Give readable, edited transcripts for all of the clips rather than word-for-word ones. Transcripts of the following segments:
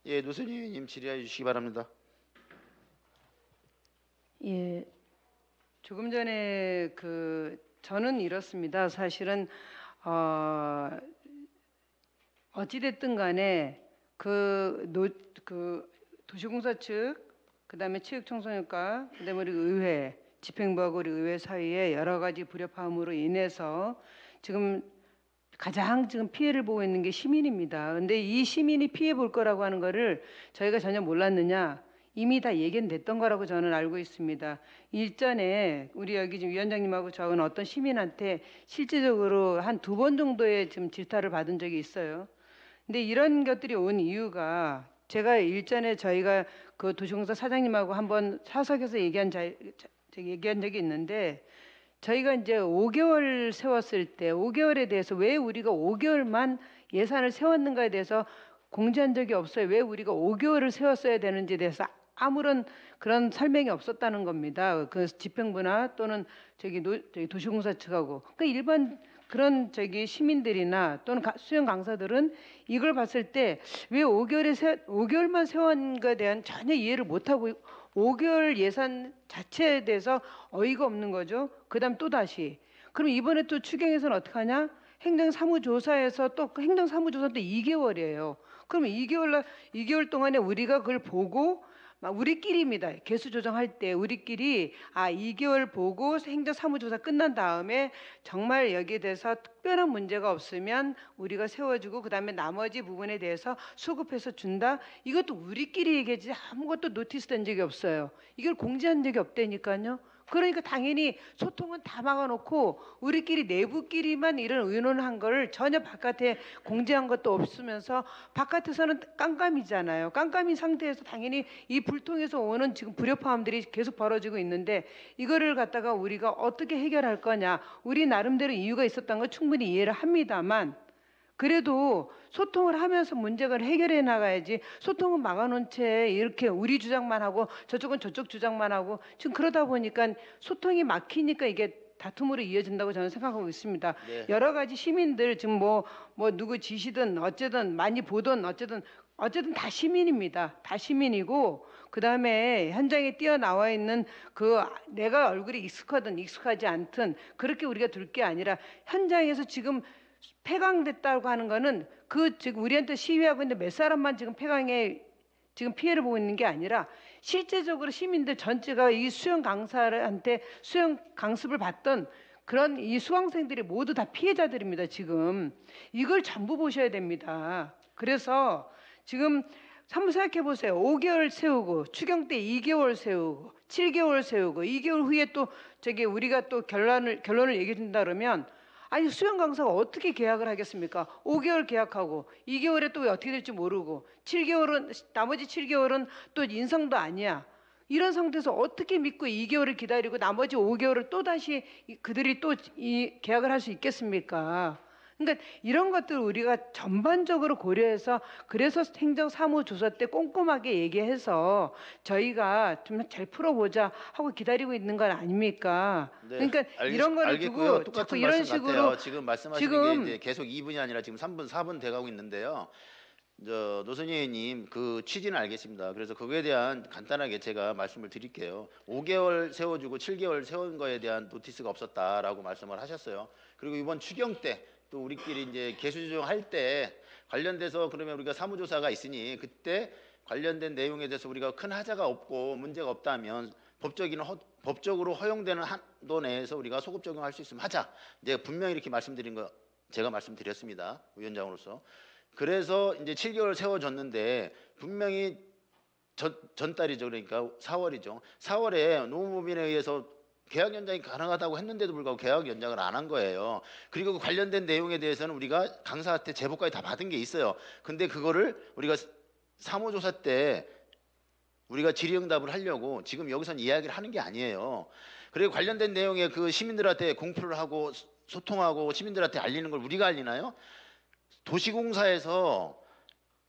예, 노선희 의원님 질의해 주시기 바랍니다. 예, 조금 전에 저는 이렇습니다. 사실은 어찌됐든 간에 도시공사 측, 그다음에 체육청소년과, 그다음에 우리 의회, 집행부하고 우리 의회 사이에 여러 가지 불협화음으로 인해서 지금 가장 지금 피해를 보고 있는 게 시민입니다. 근데 이 시민이 피해 볼 거라고 하는 거를 저희가 전혀 몰랐느냐? 이미 다 예견됐던 거라고 저는 알고 있습니다. 일전에 우리 여기 지금 위원장님하고 저는 어떤 시민한테 실제적으로 한 두 번 정도의 지금 질타를 받은 적이 있어요. 근데 이런 것들이 온 이유가 제가 일전에 저희가 그 도시공사 사장님하고 한번 사석에서 얘기한 적이 있는데 저희가 이제 5개월 세웠을 때 5개월에 대해서 왜 우리가 5개월만 예산을 세웠는가에 대해서 공지한 적이 없어요. 왜 우리가 5개월을 세웠어야 되는지에 대해서 아무런 그런 설명이 없었다는 겁니다. 그 집행부나 또는 저기 도시공사 측하고. 그러니까 일반 그런 시민들이나 또는 수영 강사들은 이걸 봤을 때 왜 5개월만 세운 것에 대한 전혀 이해를 못하고 5개월 예산 자체에 대해서 어이가 없는 거죠. 그다음 또 다시 그럼 이번에 또 추경에서는 어떻게 하냐? 행정사무조사에서 또 행정사무조사 또 2개월이에요. 그러면 2개월 동안에 우리가 그걸 보고 막 우리끼리입니다. 개수 조정할 때 우리끼리 2개월 보고 행정사무조사 끝난 다음에 정말 여기에 대해서 특별한 문제가 없으면 우리가 세워주고 그다음에 나머지 부분에 대해서 수급해서 준다. 이것도 우리끼리 얘기하지 아무것도 노티스 된 적이 없어요. 이걸 공지한 적이 없다니까요. 그러니까 당연히 소통은 다 막아놓고 우리끼리 내부끼리만 이런 의논한 걸 전혀 바깥에 공지한 것도 없으면서 바깥에서는 깜깜이잖아요. 깜깜인 상태에서 당연히 이 불통에서 오는 지금 불협화음들이 계속 벌어지고 있는데 이거를 갖다가 우리가 어떻게 해결할 거냐. 우리 나름대로 이유가 있었던 걸 충분히 이해를 합니다만 그래도 소통을 하면서 문제를 해결해 나가야지 소통은 막아놓은 채 이렇게 우리 주장만 하고 저쪽은 저쪽 주장만 하고 지금 그러다 보니까 소통이 막히니까 이게 다툼으로 이어진다고 저는 생각하고 있습니다. 네. 여러 가지 시민들 지금 뭐 누구 지시든 어쨌든 많이 보든 어쨌든 다 시민입니다. 다 시민이고 그다음에 현장에 뛰어나와 있는 내가 얼굴이 익숙하든 익숙하지 않든 그렇게 우리가 둘 게 아니라 현장에서 지금 폐강됐다고 하는 거는 지금 우리한테 시위하고 있는데 몇 사람만 지금 폐강에 지금 피해를 보고 있는 게 아니라 실제적으로 시민들 전체가 이 수영 강사한테 수영 강습을 받던 그런 이 수강생들이 모두 다 피해자들입니다. 지금 이걸 전부 보셔야 됩니다. 그래서 지금 한번 생각해 보세요. 5개월 세우고 추경 때 2개월 세우고 7개월 세우고 2개월 후에 또 우리가 또 결론을 얘기해 준다 그러면 아니 수영 강사가 어떻게 계약을 하겠습니까? 5개월 계약하고 2개월에 또 어떻게 될지 모르고 나머지 7개월은 또 인성도 아니야. 이런 상태에서 어떻게 믿고 2개월을 기다리고 나머지 5개월을 또 다시 그들이 또 이 계약을 할 수 있겠습니까? 그러니까 이런 것들 우리가 전반적으로 고려해서 그래서 행정사무조사 때 꼼꼼하게 얘기해서 저희가 좀 잘 풀어보자 하고 기다리고 있는 건 아닙니까? 네, 그러니까 이런 거를 알겠고요. 두고 자꾸 똑같은 이런 말씀 식으로 같아요. 지금 말씀하시는 게 이제 계속 2분이 아니라 지금 3분, 4분 돼가고 있는데요. 노선희 의원님 그 취지는 알겠습니다. 그래서 그거에 대한 간단하게 제가 말씀을 드릴게요. 5개월 세워주고 7개월 세운 거에 대한 노티스가 없었다라고 말씀을 하셨어요. 그리고 이번 추경 때 또 우리끼리 이제 개수조정할 때 관련돼서 그러면 우리가 사무조사가 있으니 그때 관련된 내용에 대해서 우리가 큰 하자가 없고 문제가 없다면 법적으로 허용되는 한도 내에서 우리가 소급 적용할 수 있으면 하자. 이제 분명히 이렇게 말씀드린 거 제가 말씀드렸습니다. 위원장으로서. 그래서 이제 7개월 세워졌는데 분명히 전달이죠. 그러니까 4월이죠. 4월에 노무법인에 의해서 계약 연장이 가능하다고 했는데도 불구하고 계약 연장을 안 한 거예요. 그리고 그 관련된 내용에 대해서는 우리가 강사한테 제보까지 다 받은 게 있어요. 근데 그거를 우리가 사무조사 때 우리가 질의응답을 하려고 지금 여기선 이야기를 하는 게 아니에요. 그리고 관련된 내용에 그 시민들한테 공표를 하고 소통하고 시민들한테 알리는 걸 우리가 알리나요? 도시공사에서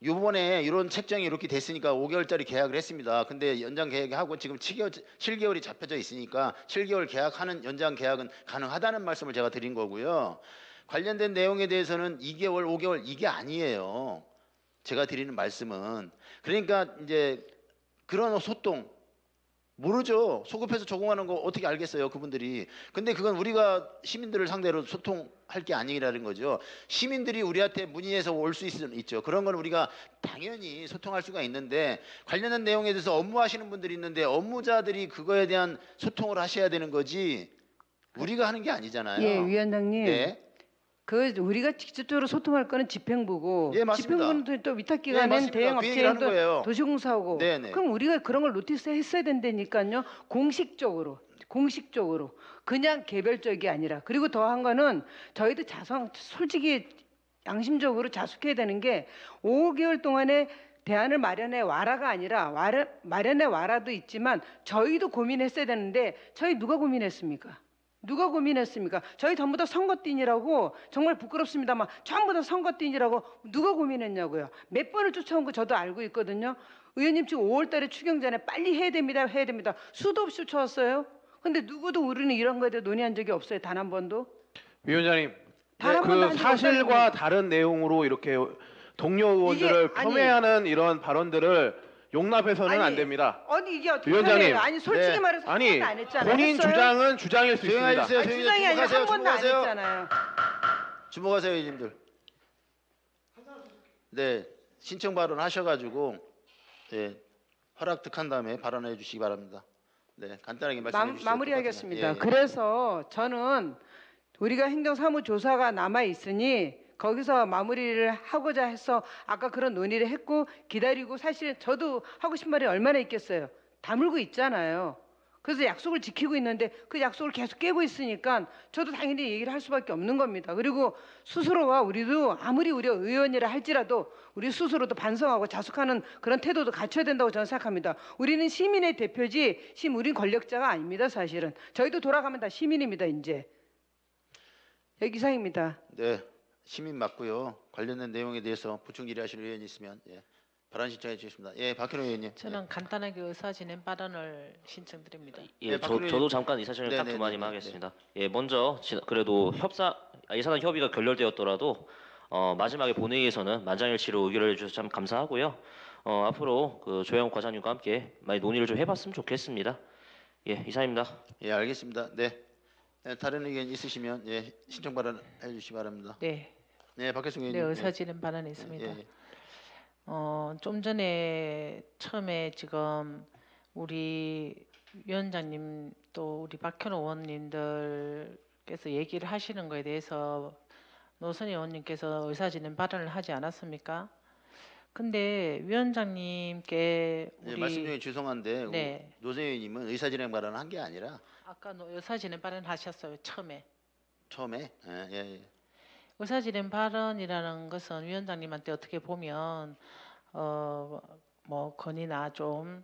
이번에 이런 책정이 이렇게 됐으니까 5개월짜리 계약을 했습니다. 근데 연장 계약하고 지금 7개월이 잡혀져 있으니까 7개월 계약하는 연장 계약은 가능하다는 말씀을 제가 드린 거고요. 관련된 내용에 대해서는 2개월, 5개월 이게 아니에요. 제가 드리는 말씀은 그러니까 이제 그런 소통 모르죠. 소급해서 적응하는 거 어떻게 알겠어요, 그분들이. 근데 그건 우리가 시민들을 상대로 소통할 게 아니라는 거죠. 시민들이 우리한테 문의해서 올 수 있죠. 그런 건 우리가 당연히 소통할 수가 있는데 관련된 내용에 대해서 업무하시는 분들이 있는데 업무자들이 그거에 대한 소통을 하셔야 되는 거지 우리가 하는 게 아니잖아요. 예, 위원장님. 네. 그 우리가 직접적으로 소통할 거는 집행부고, 예, 맞습니다. 집행부는 또 위탁 예, 기관은 맞습니다. 대행 그 얘기를 하는 업체는 거예요. 또 도시공사고. 네네. 그럼 우리가 그런 걸 노티스 했어야 된다니까요. 공식적으로 그냥 개별적이 아니라. 그리고 더한 거는 저희도 솔직히 양심적으로 자숙해야 되는 게 5개월 동안에 대안을 마련해 와라가 아니라 마련해 와라도 있지만 저희도 고민했어야 되는데 저희 누가 고민했습니까? 누가 고민했습니까? 저희 전부 다 선거뛴이라고, 정말 부끄럽습니다만 전부 다 선거뛴이라고 누가 고민했냐고요. 몇 번을 쫓아온 거 저도 알고 있거든요. 의원님 지금 5월 달에 추경 전에 빨리 해야 됩니다. 수도 없이 쫓아왔어요. 근데 누구도 우리는 이런 거에 대해 논의한 적이 없어요. 단 한 번도. 위원장님, 단 한 번도 한 그 적이 사실과 없다는 다른 내용으로 이렇게 동료 의원들을 이게- 아니- 폄훼하는 이런 발언들을 용납해서는 안 됩니다. 아니 이게 어떻게 위원장님, 해요? 아니 솔직히 네. 말해서 한 아니, 번도 안 했잖아요. 본인 했어요? 주장은 주장일 수 조용히 있습니다. 해주세요. 아니, 주장이 아니라 한 번도 안 했잖아요. 주목하세요, 의원님들. 네, 신청 발언 하셔가지고 네, 허락 득한 다음에 발언해 주시기 바랍니다. 네, 간단하게 말씀해 주시죠. 마무리하겠습니다. 똑같으면. 예, 예. 그래서 저는 우리가 행정사무조사가 남아 있으니 거기서 마무리를 하고자 해서 아까 그런 논의를 했고 기다리고, 사실 저도 하고 싶은 말이 얼마나 있겠어요. 다물고 있잖아요. 그래서 약속을 지키고 있는데 그 약속을 계속 깨고 있으니까 저도 당연히 얘기를 할 수밖에 없는 겁니다. 그리고 스스로가 우리도 아무리 우리 의원이라 할지라도 우리 스스로도 반성하고 자숙하는 그런 태도도 갖춰야 된다고 저는 생각합니다. 우리는 시민의 대표지 우린 권력자가 아닙니다. 사실은 저희도 돌아가면 다 시민입니다. 이제 여기 이상입니다. 네, 시민 맞고요. 관련된 내용에 대해서 보충 질의하실 의원이 있으면 예, 발언 신청해 주십니다. 예, 박현호 의원님. 저는 간단하게 의사 진행 발언을 신청드립니다. 네, 예, 박근혜 저도 잠깐 이사진을 딱 네네네네. 두 마디만 하겠습니다. 예, 먼저 그래도 예산안 협의가 결렬되었더라도 마지막에 본회의에서는 만장일치로 의결을 해주셔서 참 감사하고요. 앞으로 그 조영욱 과장님과 함께 많이 논의를 좀 해봤으면 좋겠습니다. 예, 이상입니다. 예, 알겠습니다. 네. 네, 다른 의견 있으시면 예, 신청 발언 해주시기 바랍니다. 네, 네, 박혜승 네 의원님. 의사 진행 발언이 있습니다. 예, 예. 좀 전에 처음에 지금 우리 위원장님 또 우리 박현호 의원님들께서 얘기를 하시는 거에 대해서 노선희 의원님께서 의사 진행 발언을 하지 않았습니까? 근데 위원장님께 예, 말씀 중에 우리 죄송한데 네. 노선 의원님은 의사진행 발언을 한 게 아니라 아까 의사 진행 발언 하셨어요. 처음에. 처음에 예, 예. 의사진행 발언이라는 것은 위원장님한테 어떻게 보면 뭐 건의나 좀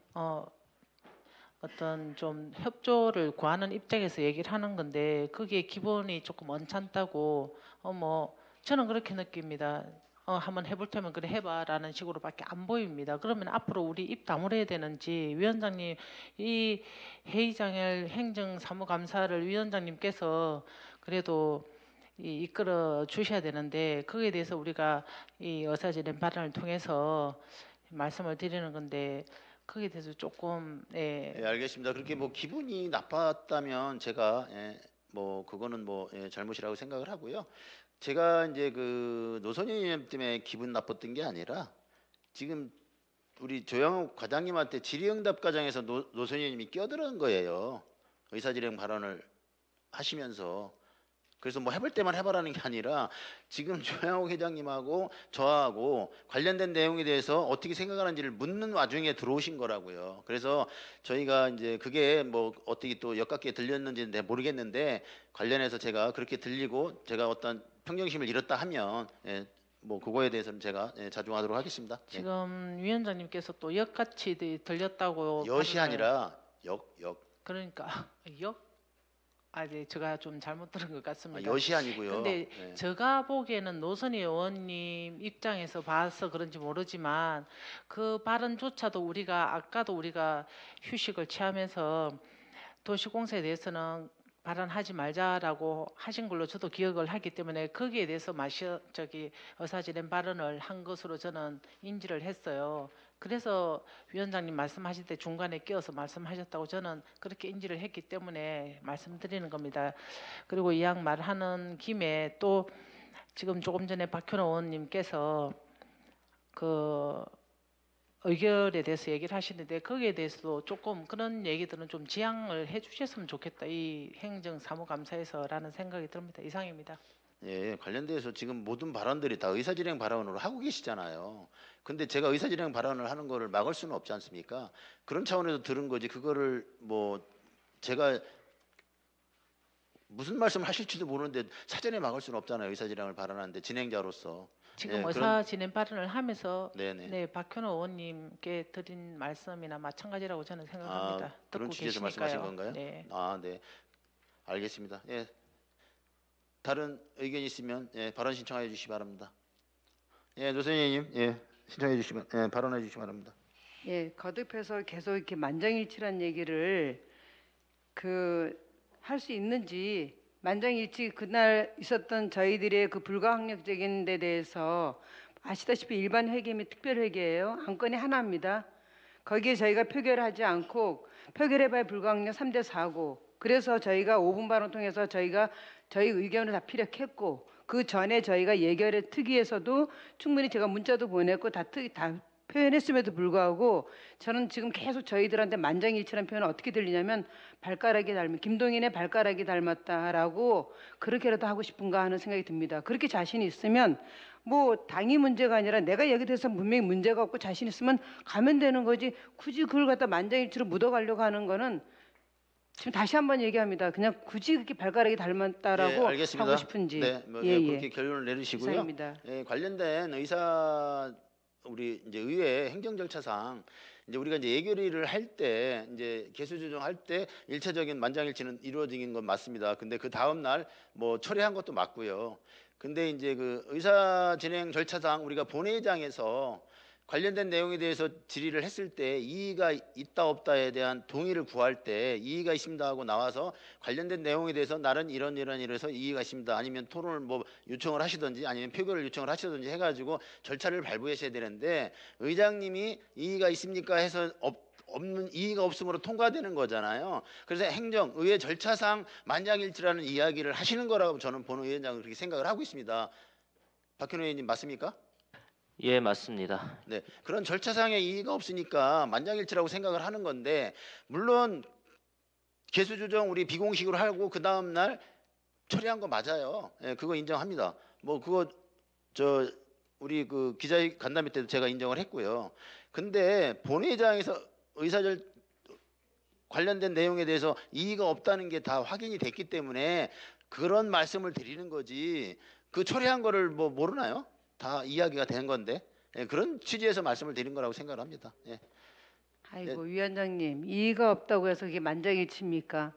어떤 좀 협조를 구하는 입장에서 얘기를 하는 건데 그게 기본이 조금 언짢다고 뭐 저는 그렇게 느낍니다. 한번 해볼 테면 그래 해봐라는 식으로밖에 안 보입니다. 그러면 앞으로 우리 입 다물어야 되는지 위원장님 이 회의장을 행정사무감사를 위원장님께서 그래도 이끌어 주셔야 되는데 거기에 대해서 우리가 이 의사진행 발언을 통해서 말씀을 드리는 건데 거기에 대해서 조금 예, 알겠습니다. 그렇게 뭐 기분이 나빴다면 제가 예, 뭐 그거는 뭐 예, 잘못이라고 생각을 하고요. 제가 이제 그 노선희 의원 때문에 기분 나빴던 게 아니라 지금 우리 조영욱 과장님한테 질의응답 과정에서 노선희 의원님이 끼어들은 거예요. 의사진행 발언을 하시면서. 그래서 뭐 해볼 때만 해봐라는 게 아니라 지금 조영욱 회장님하고 저하고 관련된 내용에 대해서 어떻게 생각하는지를 묻는 와중에 들어오신 거라고요. 그래서 저희가 이제 그게 뭐 어떻게 또 역같게 들렸는지는 모르겠는데 관련해서 제가 그렇게 들리고 제가 어떤 평정심을 잃었다 하면 예, 뭐 그거에 대해서는 제가 예, 자중하도록 하겠습니다. 예. 지금 위원장님께서 또 역같이 들렸다고 엿이 발언을- 아니라 역. 그러니까 역? 네, 제가 좀 잘못 들은 것 같습니다. 엿이 아니고요. 근데 예. 제가 보기에는 노선희 의원님 입장에서 봐서 그런지 모르지만 그 발언조차도 우리가 아까도 우리가 휴식을 취하면서 도시공사에 대해서는 발언하지 말자라고 하신 걸로 저도 기억을 하기 때문에 거기에 대해서 의사진행 발언을 한 것으로 저는 인지를 했어요. 그래서 위원장님 말씀하실 때 중간에 끼어서 말씀하셨다고 저는 그렇게 인지를 했기 때문에 말씀드리는 겁니다. 그리고 이왕 말하는 김에 또 지금 조금 전에 박현호 의원님께서 그 의결에 대해서 얘기를 하시는데 거기에 대해서도 조금 그런 얘기들은 좀 지양을 해주셨으면 좋겠다. 이 행정사무감사에서라는 생각이 듭니다. 이상입니다. 예, 관련돼서 지금 모든 발언들이 다 의사진행 발언으로 하고 계시잖아요. 근데 제가 의사진행 발언을 하는 거를 막을 수는 없지 않습니까? 그런 차원에서 들은 거지. 그거를 뭐 제가 무슨 말씀을 하실지도 모르는데 사전에 막을 수는 없잖아요. 의사진행을 발언하는데 진행자로서. 지금 예, 의사 진행 발언을 하면서 네네. 네, 박현호 의원님께 드린 말씀이나 마찬가지라고 저는 생각합니다. 아, 그런 듣고 취지에서 계시니까요. 말씀하신 건가요? 네. 아, 네. 알겠습니다. 예. 다른 의견 있으면 예, 발언 신청해 주시기 바랍니다. 예, 노선생님, 예, 신청해 주시면 예, 발언해 주시기 바랍니다. 예, 거듭해서 계속 이렇게 만장일치란 얘기를 할 수 있는지, 만장일치 그날 있었던 저희들의 그 불가항력적인 데 대해서 아시다시피 일반 회계 및 특별 회계예요. 안건이 하나입니다. 거기에 저희가 표결하지 않고 표결해봐야 불가항력 3대 4고, 그래서 저희가 5분 발언 통해서 저희 의견을 다 피력했고, 그 전에 저희가 예결의 특위에서도 충분히 제가 문자도 보냈고 다 표현했음에도 불구하고 저는 지금 계속 저희들한테 만장일치라는 표현은 어떻게 들리냐면 김동인의 발가락이 닮았다라고 그렇게라도 하고 싶은가 하는 생각이 듭니다. 그렇게 자신이 있으면 뭐 당이 문제가 아니라 내가 여기 대해서 분명히 문제가 없고 자신 있으면 가면 되는 거지, 굳이 그걸 갖다 만장일치로 묻어가려고 하는 거는, 지금 다시 한번 얘기합니다. 그냥 굳이 그렇게 발가락이 닮았다라고 예, 알겠습니다. 하고 싶은지. 네, 뭐, 예, 그렇게 결론을 내리시고요. 이상입니다. 예, 관련된 우리 이제 의회 행정 절차상 이제 우리가 이제 예결위를 할 때 이제 개수 조정할 때 일차적인 만장일치는 이루어진 건 맞습니다. 근데 그 다음 날 뭐 처리한 것도 맞고요. 근데 이제 그 의사 진행 절차상 우리가 본회의장에서 관련된 내용에 대해서 질의를 했을 때 이의가 있다 없다에 대한 동의를 구할 때 이의가 있습니다 하고 나와서 관련된 내용에 대해서 나는 이래서 이의가 있습니다, 아니면 토론을 뭐 요청을 하시든지 아니면 표결을 요청을 하시든지 해가지고 절차를 발부하셔야 되는데, 의장님이 이의가 있습니까 해서 없는, 이의가 없으므로 통과되는 거잖아요. 그래서 행정의회 절차상 만장일치라는 이야기를 하시는 거라고 저는 본위원장은 그렇게 생각을 하고 있습니다. 박현호 의원님 맞습니까? 예, 맞습니다. 네, 그런 절차상의 이의가 없으니까 만장일치라고 생각을 하는 건데, 물론 개수 조정 우리 비공식으로 하고 그 다음 날 처리한 거 맞아요. 예, 그거 인정합니다. 뭐 그거 우리 그 기자 간담회 때도 제가 인정을 했고요. 근데 본회의장에서 의사절 관련된 내용에 대해서 이의가 없다는 게 다 확인이 됐기 때문에 그런 말씀을 드리는 거지, 그 처리한 거를 뭐 모르나요? 다 이야기가 된 건데, 예, 그런 취지에서 말씀을 드린 거라고 생각을 합니다. 예. 아이고, 위원장님, 이의가 없다고 해서 그게 만장일치입니까?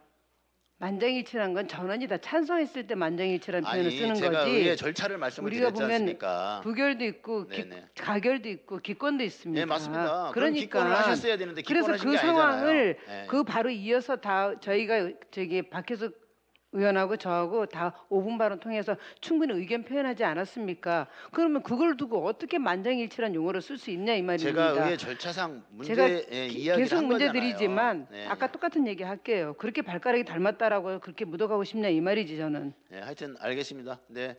만장일치란 건 전원이 다 찬성했을 때 만장일치라는 표현을 아니, 쓰는 제가 거지. 의회 절차를 말씀을 우리가 드렸지 보면 않습니까? 부결도 있고 네네. 가결도 있고 기권도 있습니다. 예, 맞습니다. 그럼 그러니까 기권을 하셨어야 되는데 그래서 기권하신 그 게 아니잖아요. 상황을 예. 그 바로 이어서 다 저희가 박혜숙 의원하고 저하고 다 5분 발언 통해서 충분히 의견 표현하지 않았습니까? 그러면 그걸 두고 어떻게 만장일치란 용어를 쓸 수 있냐 이 말입니다. 제가 의회 절차상 제가 이야기를 계속 한 문제 거잖아요. 드리지만 네. 아까 똑같은 얘기 할게요. 그렇게 발가락이 닮았다라고 그렇게 묻어가고 싶냐 이 말이지 저는. 네, 하여튼 알겠습니다. 네.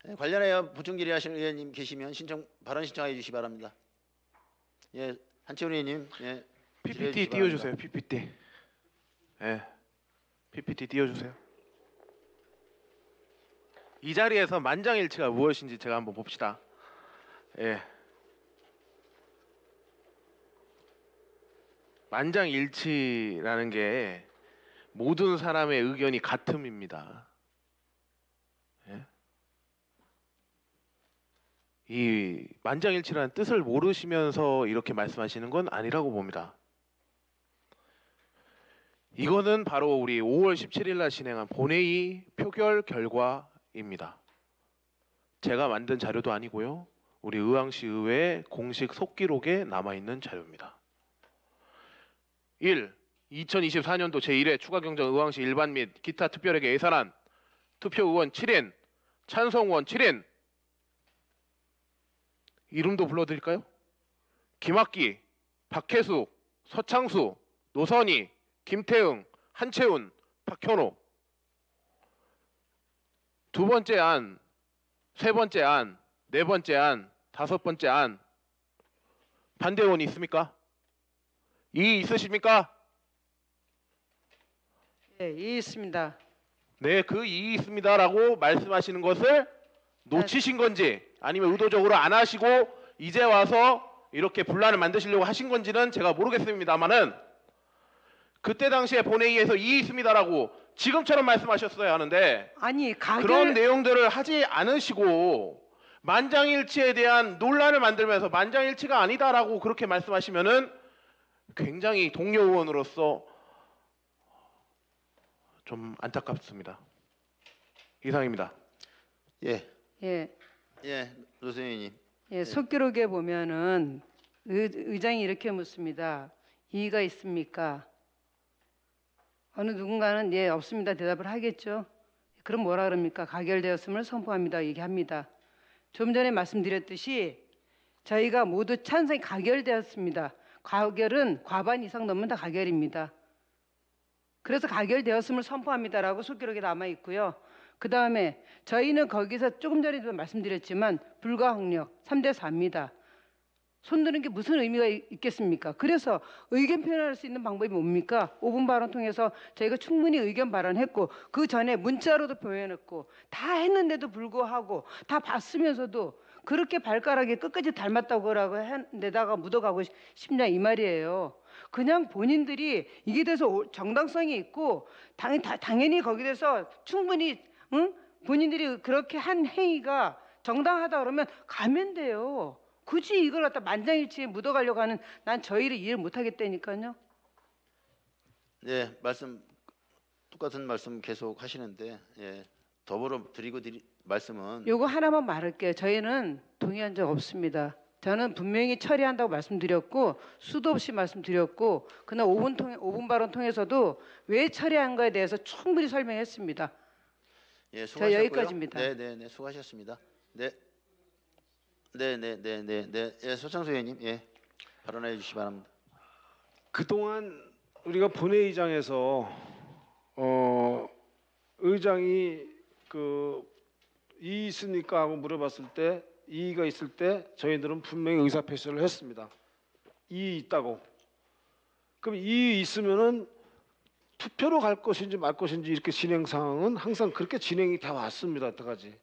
네, 관련하여 보충 질의하실 의원님 계시면 발언 신청해 주시기 바랍니다. 예, 한채원 의원님, 예, 질의해 PPT 주시기 띄워주세요. 바랍니다. PPT. 예, PPT 띄워주세요. 이 자리에서 만장일치가 무엇인지 제가 한번 봅시다. 예. 만장일치라는 게 모든 사람의 의견이 같음입니다. 예? 이 만장일치라는 뜻을 모르시면서 이렇게 말씀하시는 건 아니라고 봅니다. 이거는 바로 우리 5월 17일 날 진행한 본회의 표결 결과입니다. 제가 만든 자료도 아니고요. 우리 의왕시 의회 공식 속기록에 남아있는 자료입니다. 1. 2024년도 제1회 추가경정 의왕시 일반 및 기타 특별회계 예산안 투표의원 7인, 찬성의원 7인. 이름도 불러드릴까요? 김학기, 박혜숙, 서창수, 노선희, 김태응, 한채훈, 박현호. 두 번째 안, 세 번째 안, 네 번째 안, 다섯 번째 안. 반대 의원이 있습니까? 이의 있으십니까? 예, 이해 있습니다. 네, 그 이의 있습니다라고 말씀하시는 것을 놓치신 건지 아니면 의도적으로 안 하시고 이제 와서 이렇게 분란을 만드시려고 하신 건지는 제가 모르겠습니다만은 그때 당시에 본회의에서 이의 있습니다라고 지금처럼 말씀하셨어야 하는데 아니 그런 내용들을 하지 않으시고 만장일치에 대한 논란을 만들면서 만장일치가 아니다라고 그렇게 말씀하시면은 굉장히 동료 의원으로서 좀 안타깝습니다. 이상입니다. 예, 예, 예, 노선희님. 예, 속기록에 보면은 의장이 이렇게 묻습니다. 이의가 있습니까? 어느 누군가는 예 없습니다 대답을 하겠죠. 그럼 뭐라 그럽니까? 가결되었음을 선포합니다 얘기합니다. 좀 전에 말씀드렸듯이 저희가 모두 찬성이 가결되었습니다. 가결은 과반 이상 넘으면 다 가결입니다. 그래서 가결되었음을 선포합니다라고 속기록에 남아 있고요. 그 다음에 저희는 거기서 조금 전에도 말씀드렸지만 불가항력 3대 4입니다. 손드는 게 무슨 의미가 있겠습니까? 그래서 의견 표현할 수 있는 방법이 뭡니까? 5분 발언 통해서 저희가 충분히 의견 발언했고 그 전에 문자로도 표현했고 다 했는데도 불구하고 다 봤으면서도 그렇게 발가락에 끝까지 닮았다고라고 한데다가 묻어가고 싶냐 이 말이에요. 그냥 본인들이 이게 대해서 정당성이 있고 당연히 거기에 대해서 충분히 본인들이 그렇게 한 행위가 정당하다 그러면 가면 돼요. 굳이 이걸 갖다 만장일치에 묻어가려고 하는 난 저희를 이해를 못하겠다니까요. 네, 똑같은 말씀 계속 하시는데 예, 더불어 드리고 말씀은 요거 하나만 말할게요. 저희는 동의한 적 없습니다. 저는 분명히 처리한다고 말씀드렸고 수도 없이 말씀드렸고 그날 5분 발언 통해서도 왜 처리한 거에 대해서 충분히 설명했습니다. 예, 저 수고하셨고요. 여기까지입니다. 네, 수고하셨습니다. 네. 예, 서창수 의원님, 예, 발언해 주시기 바랍니다. 그동안 우리가 본회의장에서 의장이 이의 있습니까 하고 물어봤을 때 이의가 있을 때 저희들은 분명히 의사 표시를 했습니다. 이의 있다고. 그럼 이의 있으면은 투표로 갈 것인지 말 것인지 이렇게 진행 상황은 항상 그렇게 진행이 돼 왔습니다. 여태까지.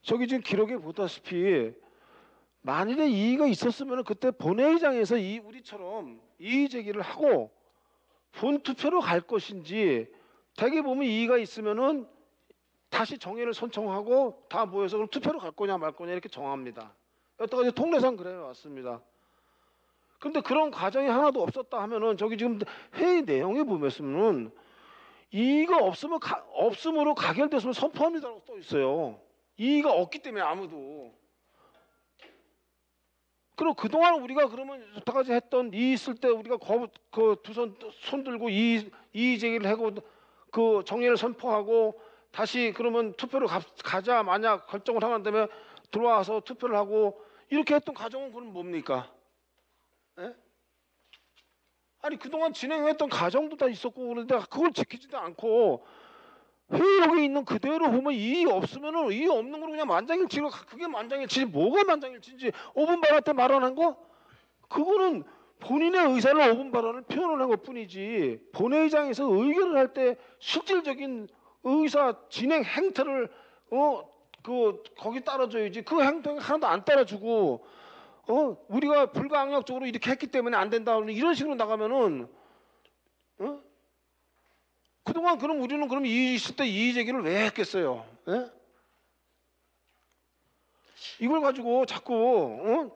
저기 지금 기록에 보다시피 만일에 이의가 있었으면 그때 본회의장에서 우리처럼 이의 제기를 하고 본 투표로 갈 것인지 대개 보면 이의가 있으면은 다시 정의를 선청하고 다 모여서 그럼 투표로 갈 거냐 말 거냐 이렇게 정합니다. 여태까지 통례상 그래 왔습니다. 그런데 그런 과정이 하나도 없었다 하면은 저기 지금 회의 내용에 보면은 이의가 없음으로 가결됐으면 선포합니다라고 써 있어요. 이의가 없기 때문에 아무도. 그리고 그동안 우리가 그러면 여태까지 했던 이의 있을 때 우리가 두 손 들고 이의 제기를 하고 그 정의를 선포하고 다시 그러면 투표로 가자 만약 결정을 하면 되면 들어와서 투표를 하고 이렇게 했던 과정은 그럼 뭡니까? 에? 아니 그동안 진행했던 과정도 다 있었고 그런데 그걸 지키지도 않고 회의록에 있는 그대로 보면 이의 없으면은 이의 없는 거로 그냥 만장일치로 그게 만장일치지 뭐가 만장일치인지 5분 발언 때 말하는 거 그거는 본인의 의사를 5분 발언을 표현을 한 것뿐이지 본회의장에서 의결을 할 때 실질적인 의사 진행 행태를 거기 따라줘야지 그 행태 하나도 안 따라주고 우리가 불가항력적으로 이렇게 했기 때문에 안 된다 이런 식으로 나가면은 그동안 그럼 우리는 그럼 이의 있을 때 이의 제기를 왜 했겠어요? 예? 이걸 가지고 자꾸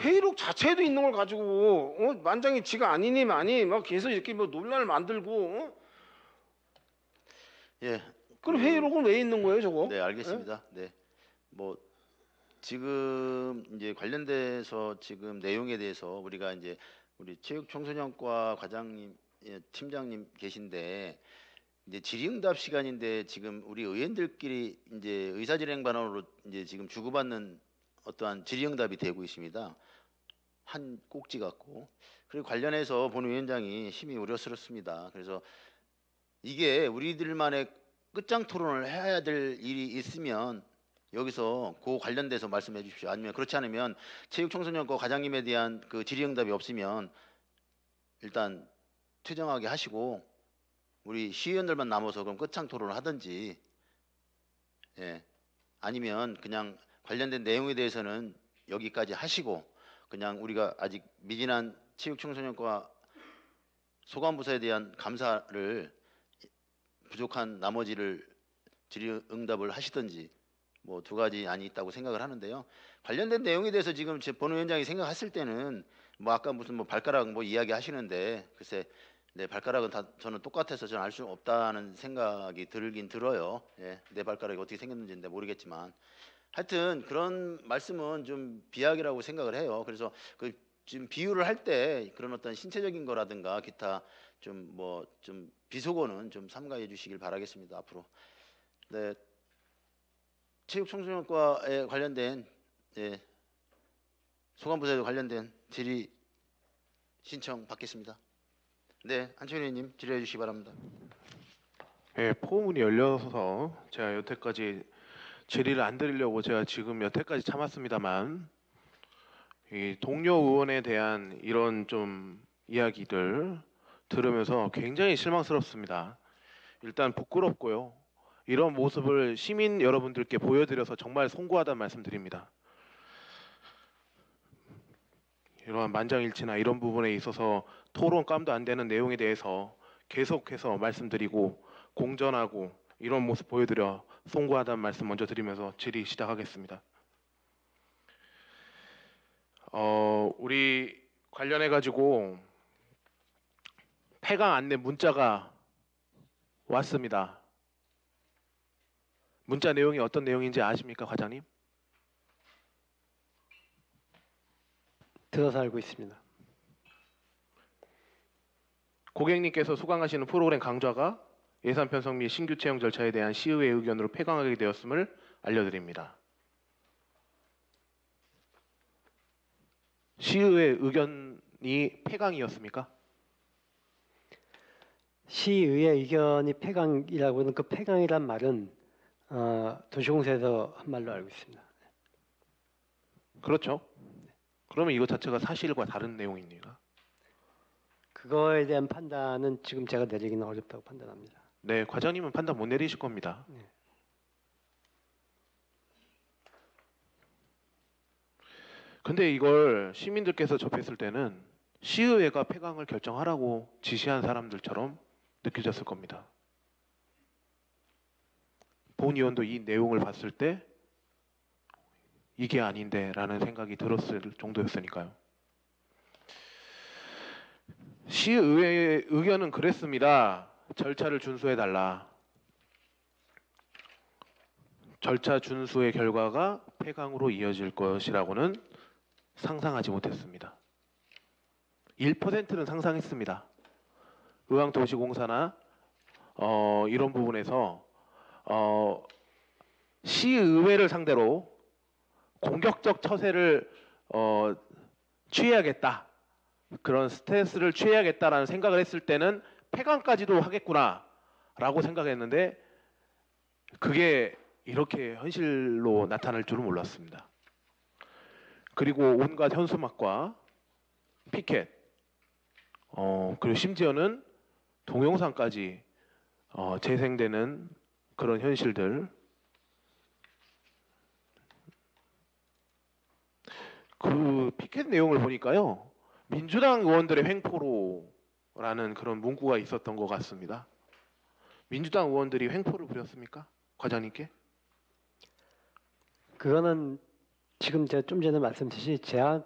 회의록 자체에도 있는 걸 가지고 만장일치가 아니니 막 계속 이렇게 뭐 논란을 만들고 예. 그럼 회의록은 왜 있는 거예요, 저거? 네, 알겠습니다. 네. 뭐 지금 이제 관련돼서 지금 내용에 대해서 우리가 이제 우리 체육청소년과 과장님 팀장님 계신데 이제 질의응답 시간인데 지금 우리 의원들끼리 이제 의사진행반원으로 이제 지금 주고받는 어떠한 질의응답이 되고 있습니다. 한 꼭지 갖고 그리고 관련해서 본위원장이 심히 우려스럽습니다. 그래서 이게 우리들만의 끝장 토론을 해야 될 일이 있으면 여기서 그 관련돼서 말씀해 주십시오. 아니면 그렇지 않으면 체육청소년과 과장님에 대한 그 질의응답이 없으면 일단 퇴정하게 하시고 우리 시의원들만 남아서 그럼 끝장 토론을 하든지, 예, 아니면 그냥 관련된 내용에 대해서는 여기까지 하시고 그냥 우리가 아직 미진한 체육청소년과 소관부서에 대한 감사를 부족한 나머지를 질의응답을 하시든지 뭐 두 가지 안이 있다고 생각을 하는데요. 관련된 내용에 대해서 지금 제 본위원장이 생각했을 때는 뭐 아까 무슨 뭐 발가락 뭐 이야기 하시는데 글쎄 내 발가락은 다 저는 똑같아서 저는 알 수 없다는 생각이 들긴 들어요. 예, 내 발가락이 어떻게 생겼는지는 모르겠지만 하여튼 그런 말씀은 좀 비약이라고 생각을 해요. 그래서 그 지금 비유를 할 때 그런 어떤 신체적인 거라든가 기타 좀 뭐 좀 비속어는 좀 삼가해 주시길 바라겠습니다. 앞으로. 네, 체육청소년과에 관련된 예, 소관부서에 관련된 질의 신청 받겠습니다. 네, 한철희 의원님 질의해 주시기 바랍니다. 예, 포문이 열려서 제가 여태까지 질의를 안 드리려고 제가 지금 여태까지 참았습니다만 이 동료 의원에 대한 이런 좀 이야기들 들으면서 굉장히 실망스럽습니다. 일단 부끄럽고요. 이런 모습을 시민 여러분들께 보여드려서 정말 송구하다는 말씀드립니다. 이러한 만장일치나 이런 부분에 있어서 토론감도 안 되는 내용에 대해서 계속해서 말씀드리고 공전하고 이런 모습 보여드려 송구하다는 말씀 먼저 드리면서 질의 시작하겠습니다. 우리 관련해 가지고 폐강 안내 문자가 왔습니다. 문자 내용이 어떤 내용인지 아십니까, 과장님? 들어서 알고 있습니다. 고객님께서 수강하시는 프로그램 강좌가 예산 편성 및 신규 채용 절차에 대한 시의회 의견으로 폐강하게 되었음을 알려드립니다. 시의회 의견이 폐강이었습니까? 시의회 의견이 폐강이라고 하는 그 폐강이란 말은 도시공사에서 한 말로 알고 있습니다. 그렇죠. 그러면 이거 자체가 사실과 다른 내용입니까? 그거에 대한 판단은 지금 제가 내리기는 어렵다고 판단합니다. 네, 과장님은 판단 못 내리실 겁니다. 네. 근데 이걸 시민들께서 접했을 때는 시의회가 폐강을 결정하라고 지시한 사람들처럼 느껴졌을 겁니다. 본 의원도 이 내용을 봤을 때 이게 아닌데 라는 생각이 들었을 정도였으니까요. 시의회의 의견은 그랬습니다. 절차를 준수해달라. 절차 준수의 결과가 폐강으로 이어질 것이라고는 상상하지 못했습니다. 1%는 상상했습니다. 의왕도시공사나 이런 부분에서 시의회를 상대로 공격적 처세를 취해야겠다. 그런 스탠스를 취해야겠다라는 생각을 했을 때는 폐강까지도 하겠구나라고 생각했는데 그게 이렇게 현실로 나타날 줄은 몰랐습니다. 그리고 온갖 현수막과 피켓, 그리고 심지어는 동영상까지 재생되는 그런 현실들. 그 피켓 내용을 보니까요, 민주당 의원들의 횡포로라는 그런 문구가 있었던 것 같습니다. 민주당 의원들이 횡포를 부렸습니까, 과장님께? 그거는 지금 제가 좀 전에 말씀드렸듯이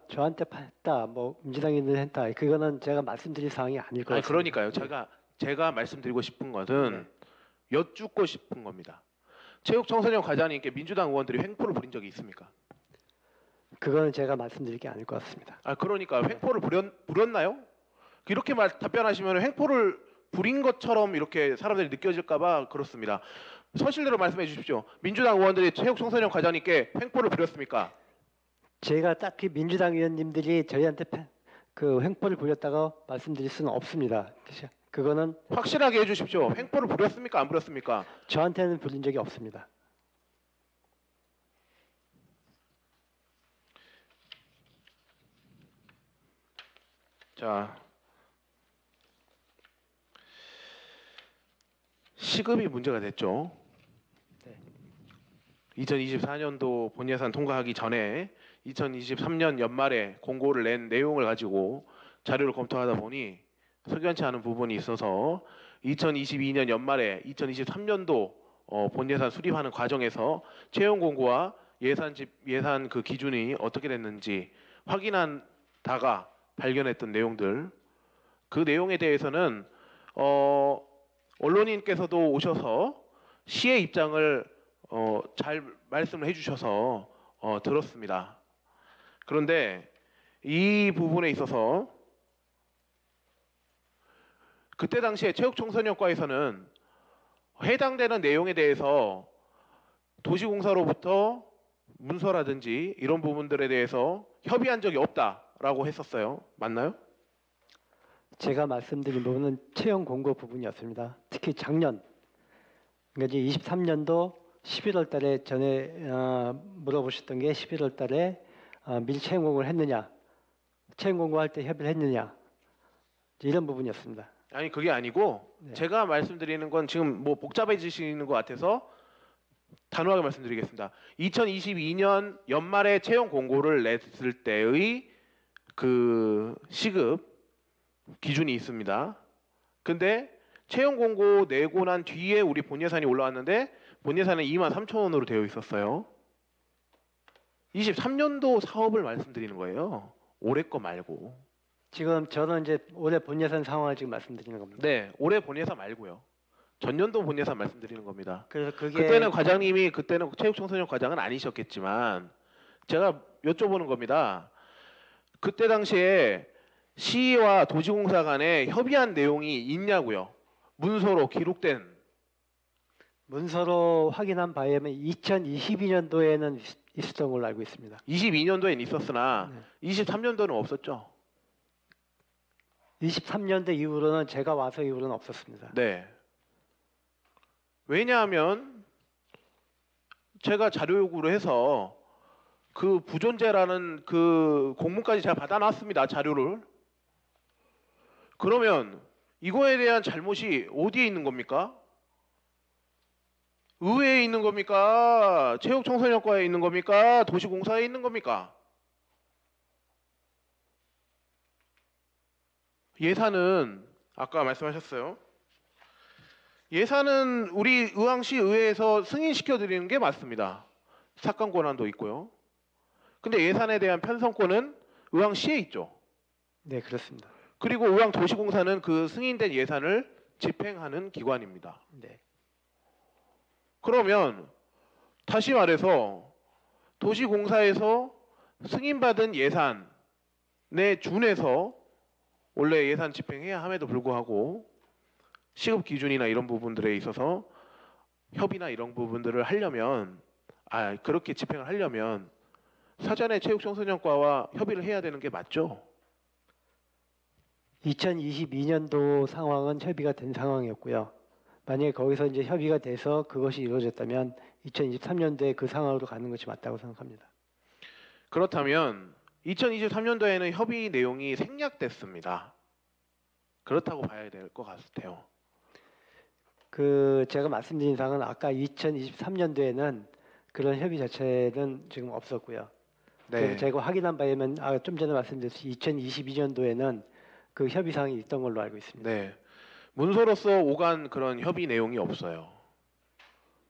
저한테 했다, 뭐 민주당인들 했다. 그거는 제가 말씀드릴 사항이 아닐 것 아니, 같습니다. 그러니까요. 제가 말씀드리고 싶은 것은 여쭙고 싶은 겁니다. 체육청소년 과장님께 민주당 의원들이 횡포를 부린 적이 있습니까? 그거는 제가 말씀드릴 게 아닐 것 같습니다. 아, 그러니까 횡포를 부렸나요? 이렇게 답변하시면 횡포를 부린 것처럼 이렇게 사람들이 느껴질까봐 그렇습니다. 사실대로 말씀해 주십시오. 민주당 의원들이 체육청소년 과장님께 횡포를 부렸습니까? 제가 딱히 민주당 의원님들이 저희한테 그 횡포를 부렸다고 말씀드릴 수는 없습니다. 그거는 확실하게 해주십시오. 횡포를 부렸습니까? 안 부렸습니까? 저한테는 부린 적이 없습니다. 자, 시급이 문제가 됐죠. 네. 2024년도 본예산 통과하기 전에 2023년 연말에 공고를 낸 내용을 가지고 자료를 검토하다 보니 석연치 않은 부분이 있어서 2022년 연말에 2023년도 본예산 수립하는 과정에서 채용 공고와 예산 그 기준이 어떻게 됐는지 확인한다가 발견했던 내용들, 그 내용에 대해서는 언론인께서도 오셔서 시의 입장을 잘 말씀을 해주셔서 들었습니다. 그런데 이 부분에 있어서 그때 당시에 체육청소년과에서는 해당되는 내용에 대해서 도시공사로부터 문서라든지 이런 부분들에 대해서 협의한 적이 없다라고 했었어요. 맞나요? 제가 말씀드린 부분은 채용 공고 부분이었습니다. 특히 작년, 그러니까 이제 23년도 11월 달에 전에 물어보셨던 게 11월 달에 미리 채용 공고를 했느냐, 채용 공고할 때 협의를 했느냐, 이런 부분이었습니다. 아니 그게 아니고 네. 제가 말씀드리는 건 지금 뭐 복잡해지시는 것 같아서 단호하게 말씀드리겠습니다. 2022년 연말에 채용 공고를 냈을 때의 그 시급 기준이 있습니다. 근데 채용 공고 내고 난 뒤에 우리 본 예산이 올라왔는데 본 예산은 23,000원으로 되어 있었어요. 23년도 사업을 말씀드리는 거예요. 올해 거 말고. 지금 저는 이제 올해 본 예산 상황을 지금 말씀드리는 겁니다. 네, 올해 본 예산 말고요. 전년도 본 예산 말씀드리는 겁니다. 그래서 그게 그때는 과장님이 그때는 체육청소년 과장은 아니셨겠지만 제가 여쭤보는 겁니다. 그때 당시에 시와 도시공사 간에 협의한 내용이 있냐고요. 문서로 기록된. 문서로 확인한 바에 의하면 2022년도에는 있었던 걸로 알고 있습니다. 22년도엔 있었으나 네. 23년도는 없었죠. 23년도 이후로는 제가 와서 이후로는 없었습니다. 네. 왜냐하면 제가 자료 요구를 해서 그 부존재라는 그 공문까지 제가 받아놨습니다. 자료를. 그러면 이거에 대한 잘못이 어디에 있는 겁니까? 의회에 있는 겁니까? 체육청소년과에 있는 겁니까? 도시공사에 있는 겁니까? 예산은 아까 말씀하셨어요. 예산은 우리 의왕시 의회에서 승인시켜 드리는 게 맞습니다. 삭감 권한도 있고요. 근데 예산에 대한 편성권은 의왕시에 있죠. 네, 그렇습니다. 그리고 의왕도시공사는 그 승인된 예산을 집행하는 기관입니다. 네. 그러면 다시 말해서 도시공사에서 승인받은 예산에 준해서 원래 예산 집행해야 함에도 불구하고 시급 기준이나 이런 부분들에 있어서 협의나 이런 부분들을 하려면 그렇게 집행을 하려면 사전에 체육청소년과와 협의를 해야 되는 게 맞죠? 2022년도 상황은 협의가 된 상황이었고요. 만약에 거기서 이제 협의가 돼서 그것이 이루어졌다면 2023년도에 그 상황으로 가는 것이 맞다고 생각합니다. 그렇다면 2023년도에는 협의 내용이 생략됐습니다. 그렇다고 봐야 될 것 같아요. 그 제가 말씀드린 사항은 아까 2023년도에는 그런 협의 자체는 지금 없었고요. 네. 그래서 제가 확인한 바에 의하면 좀 전에 말씀드렸듯이 2022년도에는 그 협의 사항이 있던 걸로 알고 있습니다. 네. 문서로서 오간 그런 협의 내용이 없어요.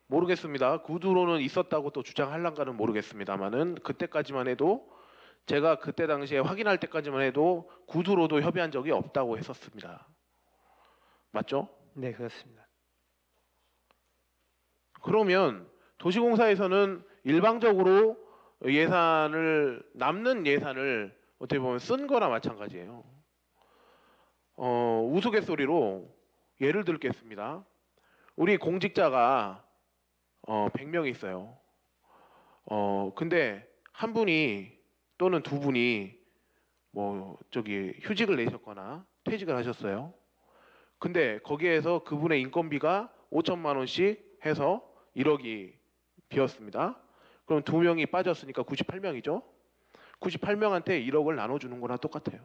모르겠습니다. 구두로는 있었다고 또 주장할란가는 모르겠습니다만은 그때까지만 해도 제가 그때 당시에 확인할 때까지만 해도 구두로도 협의한 적이 없다고 했었습니다. 맞죠? 네, 그렇습니다. 그러면 도시공사에서는 일방적으로 예산을 남는 예산을 어떻게 보면 쓴 거나 마찬가지예요. 우스갯소리로 예를 들겠습니다. 우리 공직자가 100명이 있어요. 근데 한 분이 또는 두 분이 휴직을 내셨거나 퇴직을 하셨어요. 근데 거기에서 그분의 인건비가 5천만 원씩 해서 1억이 비었습니다. 그럼 두 명이 빠졌으니까 98명이죠. 98명한테 1억을 나눠주는 거나 똑같아요.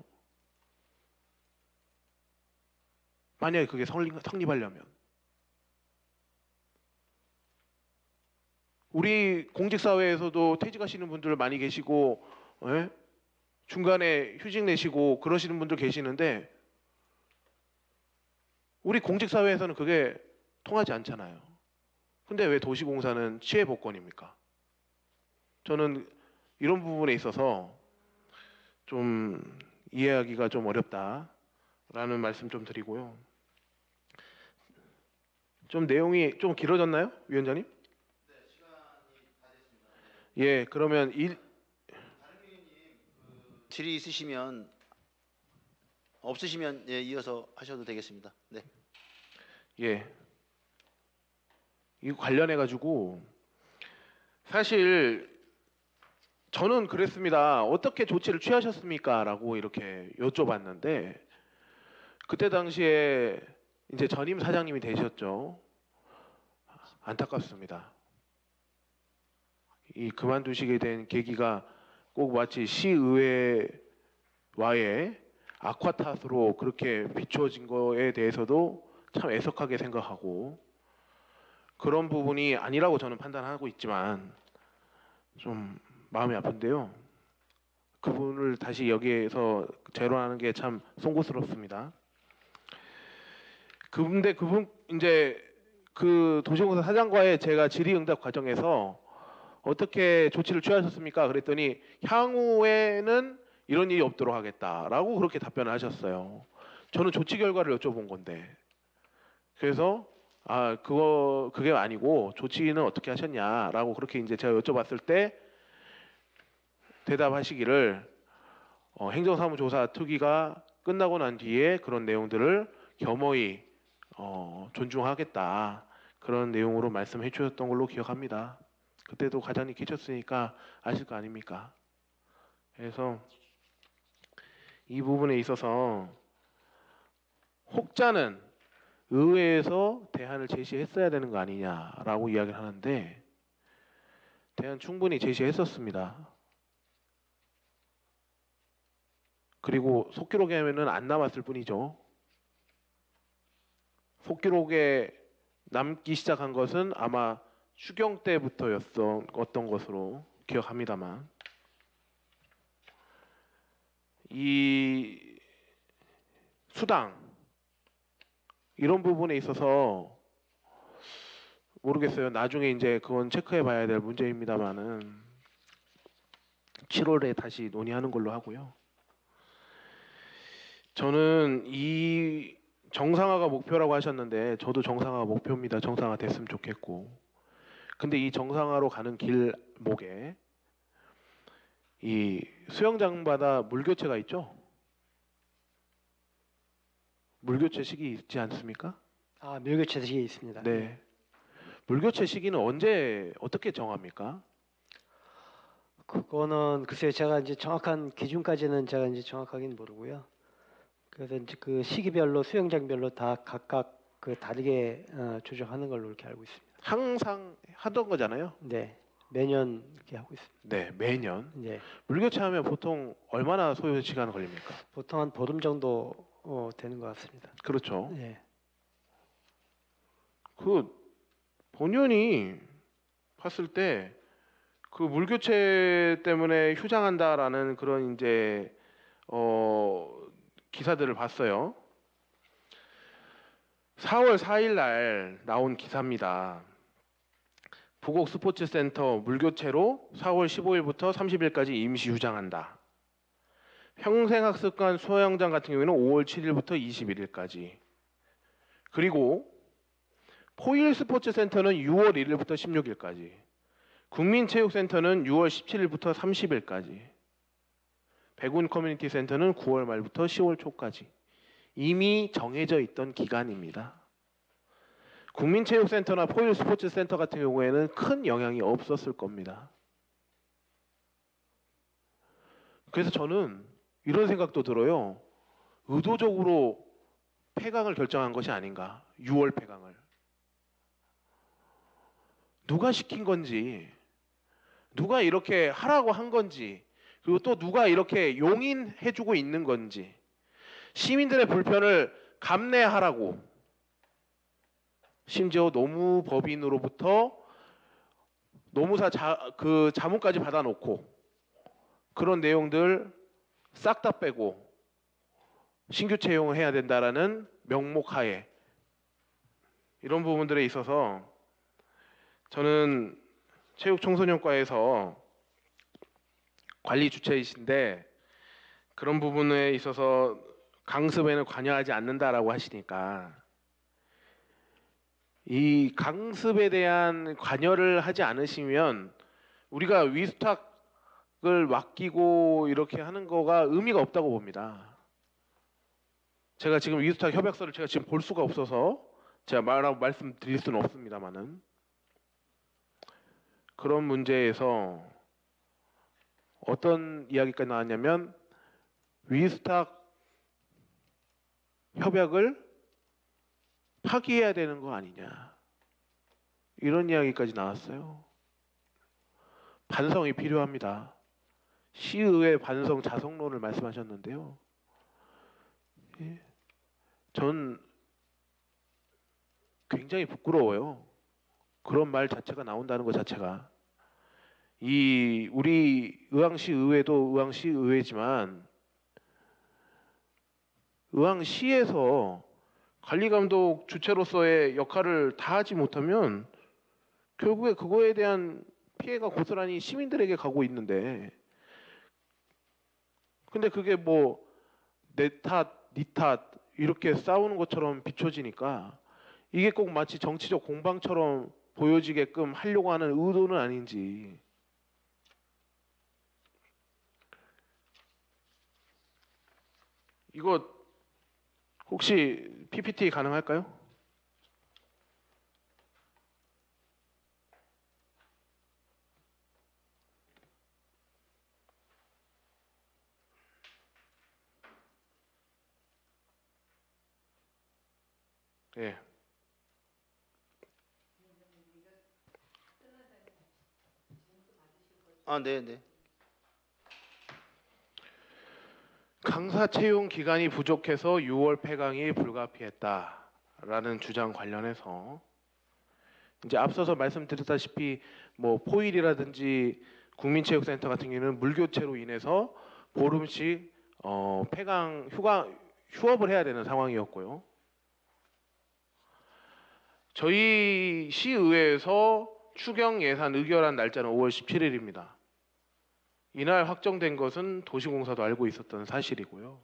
만약에 그게 성립하려면. 우리 공직사회에서도 퇴직하시는 분들 많이 계시고 중간에 휴직 내시고 그러시는 분들 계시는데 우리 공직사회에서는 그게 통하지 않잖아요. 근데 왜 도시공사는 취해복권입니까? 저는 이런 부분에 있어서 좀 이해하기가 좀 어렵다라는 말씀 좀 드리고요. 좀 내용이 좀 길어졌나요, 위원장님? 네, 시간이 다 됐습니다. 예, 그러면 다른 위원님 질의 있으시면 없으시면 이어서 하셔도 되겠습니다. 네. 예. 이거 관련해 가지고 사실 저는 그랬습니다. 어떻게 조치를 취하셨습니까?라고 이렇게 여쭤봤는데 그때 당시에 이제 전임 사장님이 되셨죠. 안타깝습니다. 이 그만두시게 된 계기가 꼭 마치 시의회와의 악화 탓으로 그렇게 비춰진 거에 대해서도 참 애석하게 생각하고 그런 부분이 아니라고 저는 판단하고 있지만 좀 마음이 아픈데요. 그분을 다시 여기에서 재론하는 게 참 송구스럽습니다. 근데 그분 이제 그 도시공사 사장과의 제가 질의응답 과정에서 어떻게 조치를 취하셨습니까? 그랬더니 향후에는 이런 일이 없도록 하겠다라고 그렇게 답변을 하셨어요. 저는 조치 결과를 여쭤본 건데 그래서 그게 아니고 조치는 어떻게 하셨냐라고 그렇게 이제 제가 여쭤봤을 때 대답하시기를 행정사무조사 특위가 끝나고 난 뒤에 그런 내용들을 겸허히 존중하겠다 그런 내용으로 말씀해 주셨던 걸로 기억합니다. 그때도 과장님 계셨으니까 아실 거 아닙니까? 그래서 이 부분에 있어서 혹자는 의회에서 대안을 제시했어야 되는 거 아니냐라고 이야기를 하는데 대안 충분히 제시했었습니다. 그리고 속기록에 하면은 안 남았을 뿐이죠. 속기록에 남기 시작한 것은 아마 추경 때부터였던 것으로 기억합니다만 이 수당 이런 부분에 있어서 모르겠어요. 나중에 이제 그건 체크해 봐야 될 문제입니다만은 7월에 다시 논의하는 걸로 하고요. 저는 이 정상화가 목표라고 하셨는데 저도 정상화가 목표입니다. 정상화 됐으면 좋겠고. 근데 이 정상화로 가는 길목에 이 수영장마다 물교체가 있죠? 물교체 시기 있지 않습니까? 물교체 시기 있습니다. 네. 물교체 시기는 언제 어떻게 정합니까? 그거는 글쎄요, 제가 이제 정확한 기준까지는 제가 이제 정확하게는 모르고요. 그래서 이제 그 시기별로 수영장별로 다 각각 그 다르게 조정하는 걸로 이렇게 알고 있습니다. 항상 하던 거잖아요. 네, 매년 이렇게 하고 있습니다. 네, 매년. 네, 물교체하면 보통 얼마나 소요 시간 걸립니까? 보통 한 보름 정도 되는 것 같습니다. 그렇죠. 네, 그 본연이 봤을 때 그 물교체 때문에 휴장한다라는 그런 이제 기사들을 봤어요. 4월 4일 날 나온 기사입니다. 부곡 스포츠센터 물교체로 4월 15일부터 30일까지 임시 휴장한다. 평생학습관 수영장 같은 경우에는 5월 7일부터 21일까지. 그리고 포일 스포츠센터는 6월 1일부터 16일까지. 국민체육센터는 6월 17일부터 30일까지. 백운 커뮤니티 센터는 9월 말부터 10월 초까지. 이미 정해져 있던 기간입니다. 국민체육센터나 포유스포츠센터 같은 경우에는 큰 영향이 없었을 겁니다. 그래서 저는 이런 생각도 들어요. 의도적으로 폐강을 결정한 것이 아닌가. 6월 폐강을. 누가 시킨 건지, 누가 이렇게 하라고 한 건지, 그리고 또 누가 이렇게 용인해주고 있는 건지, 시민들의 불편을 감내하라고 심지어 노무법인으로부터 노무사 자문까지 받아놓고 그런 내용들 싹 다 빼고 신규 채용을 해야 된다라는 명목하에 이런 부분들에 있어서 저는 체육청소년과에서 관리 주체이신데 그런 부분에 있어서 강습에는 관여하지 않는다라고 하시니까 이 강습에 대한 관여를 하지 않으시면 우리가 위스탁을 맡기고 이렇게 하는 거가 의미가 없다고 봅니다. 제가 지금 위스탁 협약서를 제가 지금 볼 수가 없어서 제가 말씀드릴 수는 없습니다만은 그런 문제에서 어떤 이야기가 나왔냐면 위스탁 협약을 파기해야 되는 거 아니냐 이런 이야기까지 나왔어요. 반성이 필요합니다. 시의회 반성 자성론을 말씀하셨는데요. 예. 전 굉장히 부끄러워요. 그런 말 자체가 나온다는 것 자체가. 우리 의왕시 의회도 의왕시 의회지만 의왕시에서 관리감독 주체로서의 역할을 다하지 못하면 결국에 그거에 대한 피해가 고스란히 시민들에게 가고 있는데 근데 그게 뭐 내 탓, 니 탓 이렇게 싸우는 것처럼 비춰지니까 이게 꼭 마치 정치적 공방처럼 보여지게끔 하려고 하는 의도는 아닌지 이거 혹시 PPT 가능할까요? 예. 네. 강사 채용 기간이 부족해서 6월 폐강이 불가피했다라는 주장 관련해서 이제 앞서서 말씀드렸다시피 뭐 포일이라든지 국민체육센터 같은 경우는 물교체로 인해서 보름씩 폐강 휴업을 해야 되는 상황이었고요. 저희 시의회에서 추경 예산 의결한 날짜는 5월 17일입니다. 이날 확정된 것은 도시공사도 알고 있었던 사실이고요.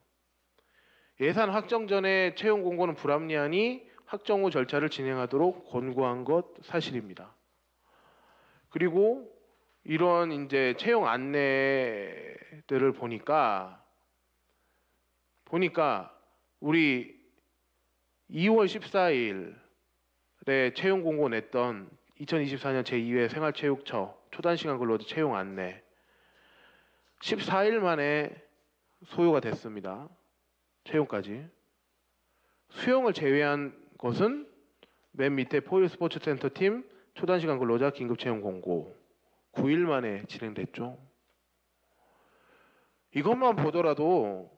예산 확정 전에 채용 공고는 불합리하니 확정 후 절차를 진행하도록 권고한 것 사실입니다. 그리고 이런 이제 채용 안내들을 보니까 우리 2월 14일에 채용 공고 냈던 2024년 제2회 생활체육처 초단시간 근로자 채용 안내 14일 만에 소요가 됐습니다. 채용까지. 수용을 제외한 것은 맨 밑에 포유스포츠센터 팀 초단시간 근로자 긴급 채용 공고 9일 만에 진행됐죠. 이것만 보더라도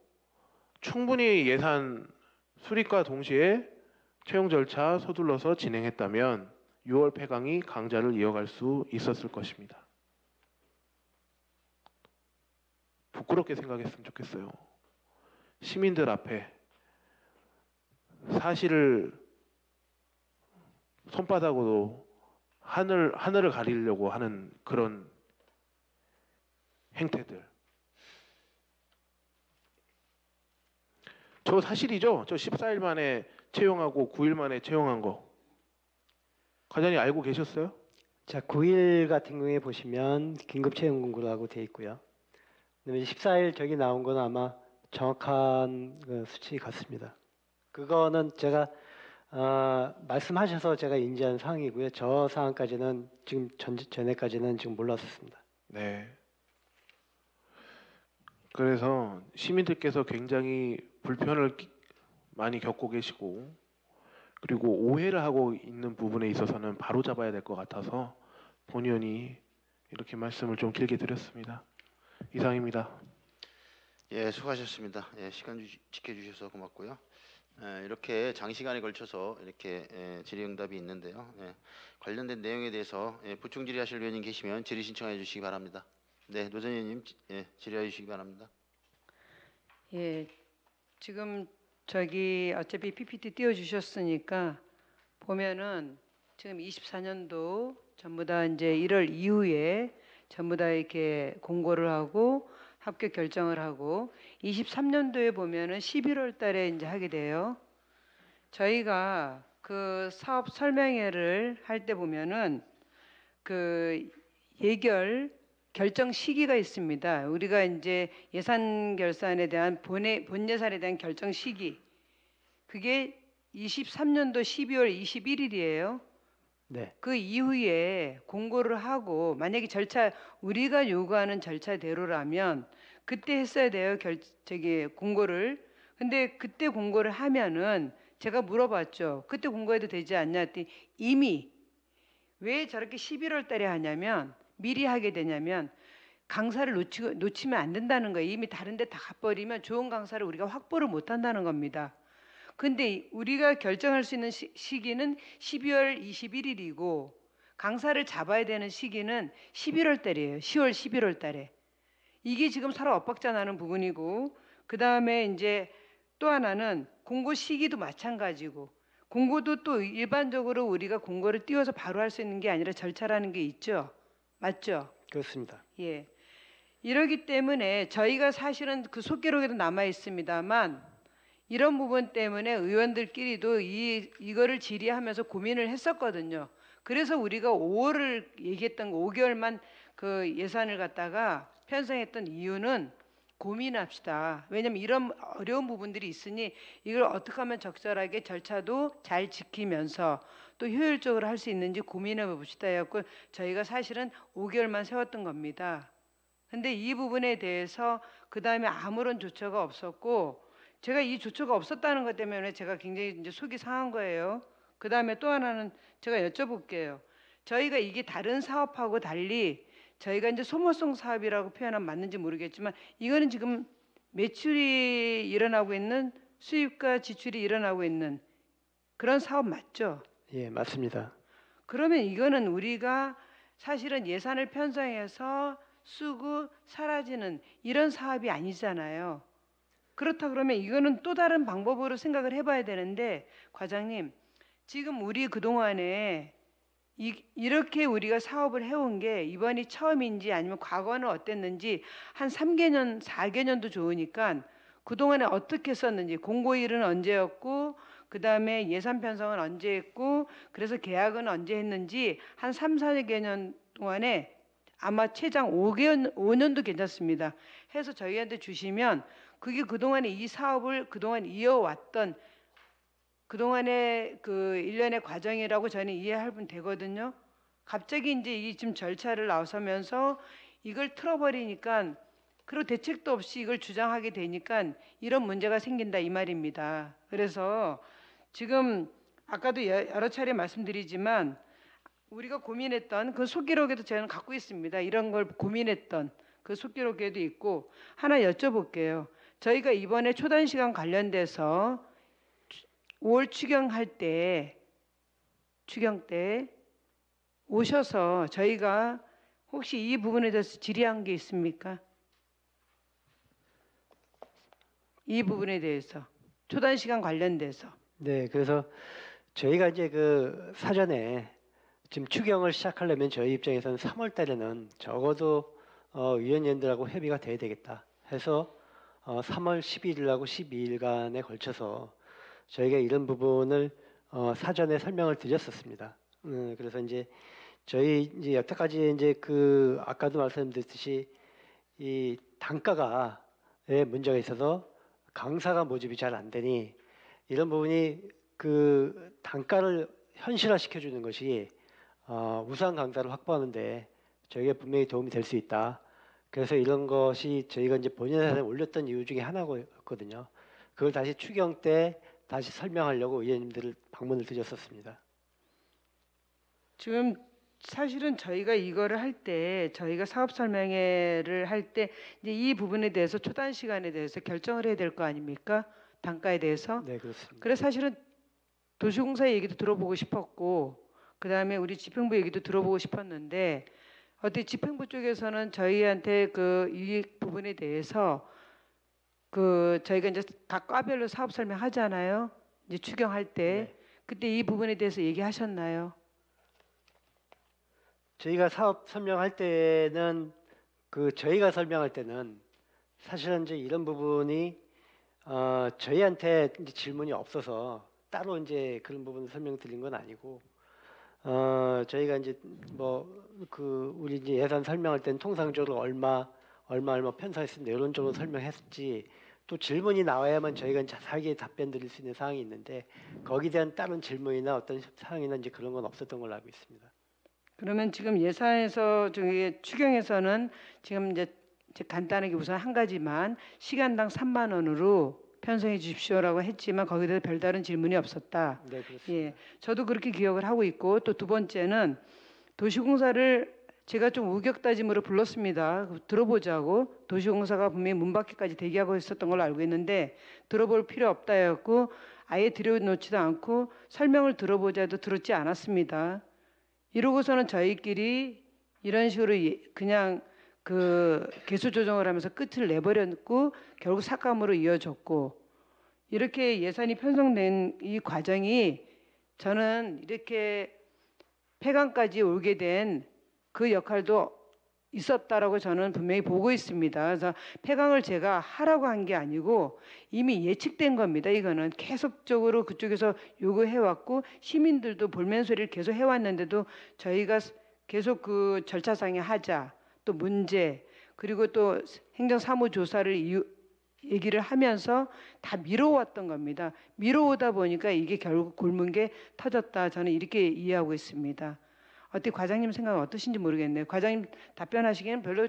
충분히 예산 수립과 동시에 채용 절차 서둘러서 진행했다면 6월 폐강이 강자를 이어갈 수 있었을 것입니다. 부끄럽게 생각했으면 좋겠어요. 시민들 앞에 사실을 손바닥으로 하늘을 가리려고 하는 그런 행태들. 저 사실이죠. 저 14일 만에 채용하고 9일 만에 채용한 거. 과장님 알고 계셨어요? 자, 9일 같은 경우에 보시면 긴급 채용 공고라고 되어 있고요. 그다음에 14일 저기 나온 건 아마 정확한 수치 같습니다. 그거는 제가 말씀하셔서 제가 인지한 사항이고요. 저 사항까지는 지금 전에까지는 지금 몰랐었습니다. 네. 그래서 시민들께서 굉장히 불편을 많이 겪고 계시고 그리고 오해를 하고 있는 부분에 있어서는 바로 잡아야 될 것 같아서 본의원이 이렇게 말씀을 좀 길게 드렸습니다. 이상입니다. 예, 수고하셨습니다. 예, 시간 지켜주셔서 고맙고요. 이렇게 장시간에 걸쳐서 이렇게 질의응답이 있는데요. 관련된 내용에 대해서 부충 질의하실 의원님 계시면 질의 신청해 주시기 바랍니다. 네, 노 전 의원님 질의해 주시기 바랍니다. 예, 지금 저기 어차피 PPT 띄워주셨으니까 보면은 지금 24년도 전부 다 이제 1월 이후에 전부 다 이렇게 공고를 하고 합격 결정을 하고 23년도에 보면은 11월 달에 이제 하게 돼요. 저희가 그 사업 설명회를 할 때 보면은 그 예결 결정 시기가 있습니다. 우리가 이제 예산 결산에 대한 본 예산에 대한 결정 시기 그게 23년도 12월 21일이에요. 네, 그 이후에 공고를 하고 만약에 절차 우리가 요구하는 절차대로라면 그때 했어야 돼요. 저기 공고를. 근데 그때 공고를 하면은 제가 물어봤죠. 그때 공고해도 되지 않냐 했더니 이미 왜 저렇게 11월 달에 하냐면 미리 하게 되냐면 강사를 놓치면 안 된다는 거예요. 이미 다른 데 다 가버리면 좋은 강사를 우리가 확보를 못 한다는 겁니다. 근데 우리가 결정할 수 있는 시기는 12월 21일이고 강사를 잡아야 되는 시기는 11월 달이에요. 10월 11월 달에. 이게 지금 서로 엇박자 나는 부분이고 그다음에 이제 또 하나는 공고 시기도 마찬가지고 공고도 또 일반적으로 우리가 공고를 띄워서 바로 할 수 있는 게 아니라 절차라는 게 있죠. 맞죠? 그렇습니다. 예. 이러기 때문에 저희가 사실은 그 속기록에도 남아 있습니다만 이런 부분 때문에 의원들끼리도 이거를 질의하면서 고민을 했었거든요. 그래서 우리가 5월을 얘기했던 거 5개월만 그 예산을 갖다가 편성했던 이유는 고민합시다. 왜냐하면 이런 어려운 부분들이 있으니 이걸 어떻게 하면 적절하게 절차도 잘 지키면서 또 효율적으로 할 수 있는지 고민해 봅시다 해갖고 저희가 사실은 5개월만 세웠던 겁니다. 근데 이 부분에 대해서 그 다음에 아무런 조처가 없었고 제가 이 조처가 없었다는 것 때문에 제가 굉장히 이제 속이 상한 거예요. 그 다음에 또 하나는 제가 여쭤볼게요. 저희가 이게 다른 사업하고 달리 저희가 이제 소모성 사업이라고 표현하면 맞는지 모르겠지만 이거는 지금 매출이 일어나고 있는 수입과 지출이 일어나고 있는 그런 사업 맞죠? 예, 맞습니다. 그러면 이거는 우리가 사실은 예산을 편성해서 쓰고 사라지는 이런 사업이 아니잖아요. 그렇다 그러면 이거는 또 다른 방법으로 생각을 해봐야 되는데 과장님 지금 우리 그동안에 이렇게 우리가 사업을 해온 게 이번이 처음인지 아니면 과거는 어땠는지 한 3개년 4개년도 좋으니까 그동안에 어떻게 썼는지 공고일은 언제였고 그 다음에 예산 편성은 언제 했고 그래서 계약은 언제 했는지 한 3, 4개년 동안에 아마 최장 5년도 괜찮습니다. 해서 저희한테 주시면 그게 그동안에 이 사업을 그동안 이어왔던 그동안의 그 일련의 과정이라고 저는 이해하면 되거든요. 갑자기 이제 이 지금 절차를 나서면서 이걸 틀어버리니까 그리고 대책도 없이 이걸 주장하게 되니까 이런 문제가 생긴다 이 말입니다. 그래서 지금 아까도 여러 차례 말씀드리지만 우리가 고민했던 그 속기록에도 저는 갖고 있습니다. 이런 걸 고민했던 그 속기록에도 있고 하나 여쭤볼게요. 저희가 이번에 초단시간 관련돼서 5월 추경 때 오셔서 저희가 혹시 이 부분에 대해서 질의한 게 있습니까? 이 부분에 대해서 초단시간 관련돼서. 네, 그래서 저희가 이제 그 사전에 지금 추경을 시작하려면 저희 입장에서는 3월 달에는 적어도 위원님들하고 협의가 돼야 되겠다 해서 3월 11일하고 12일간에 걸쳐서 저희가 이런 부분을 사전에 설명을 드렸었습니다. 그래서 이제 저희 이제 여태까지 이제 그 아까도 말씀드렸듯이 이 단가가 문제가 있어서 강사가 모집이 잘 안 되니 이런 부분이 그 단가를 현실화시켜 주는 것이 우수한 강사를 확보하는데 저희가 분명히 도움이 될 수 있다. 그래서 이런 것이 저희가 이제 본인 예산에 올렸던 이유 중에 하나거든요. 그걸 다시 추경 때 다시 설명하려고 의원님들을 방문을 드렸었습니다. 지금 사실은 저희가 이거를 할 때 저희가 사업 설명회를 할 때 이제 이 부분에 대해서 초단 시간에 대해서 결정을 해야 될 거 아닙니까? 단가에 대해서. 네, 그렇습니다. 그래서 사실은 도시공사 얘기도 들어보고 싶었고 그다음에 우리 집행부 얘기도 들어보고 싶었는데 어떻게 집행부 쪽에서는 저희한테 그 이 부분에 대해서 그 저희가 이제 각 과별로 사업 설명하잖아요. 이제 추경할 때 네. 그때 이 부분에 대해서 얘기하셨나요? 저희가 사업 설명할 때는 저희가 설명할 때는 사실은 이제 이런 부분이 저희한테 이제 질문이 없어서 따로 이제 그런 부분 설명드린 건 아니고 저희가 이제 우리 이제 예산 설명할 때는 통상적으로 얼마 편성했습니다 이런 쪽으로 설명했지 또 질문이 나와야만 저희가 이제 자세하게 답변 드릴 수 있는 사항이 있는데 거기에 대한 다른 질문이나 어떤 사항이나 이제 그런 건 없었던 걸로 알고 있습니다. 그러면 지금 예산에서 저기 추경에서는 지금 이제 간단하게 우선 한 가지만 시간당 3만 원으로 편성해 주십시오라고 했지만 거기에 대해서 별다른 질문이 없었다. 네, 그렇습니다. 예, 저도 그렇게 기억을 하고 있고 또 두 번째는 도시공사를 제가 좀 우격다짐으로 불렀습니다. 들어보자고 도시공사가 분명히 문 밖에까지 대기하고 있었던 걸로 알고 있는데 들어볼 필요 없다였고 아예 들여놓지도 않고 설명을 들어보자 해도 들었지 않았습니다. 이러고서는 저희끼리 이런 식으로 그냥 그 개수 조정을 하면서 끝을 내버렸고 결국 삭감으로 이어졌고 이렇게 예산이 편성된 이 과정이 저는 이렇게 폐강까지 오게 된 그 역할도 있었다라고 저는 분명히 보고 있습니다. 그래서 폐강을 제가 하라고 한 게 아니고 이미 예측된 겁니다. 이거는 계속적으로 그쪽에서 요구해왔고 시민들도 볼멘 소리를 계속 해왔는데도 저희가 계속 그 절차상에 하자 또 문제 그리고 또 행정사무조사를 얘기를 하면서 다 미뤄왔던 겁니다. 미뤄오다 보니까 이게 결국 곪은 게 터졌다. 저는 이렇게 이해하고 있습니다. 어떻게 과장님 생각은 어떠신지 모르겠네요. 과장님 답변하시기에는 별로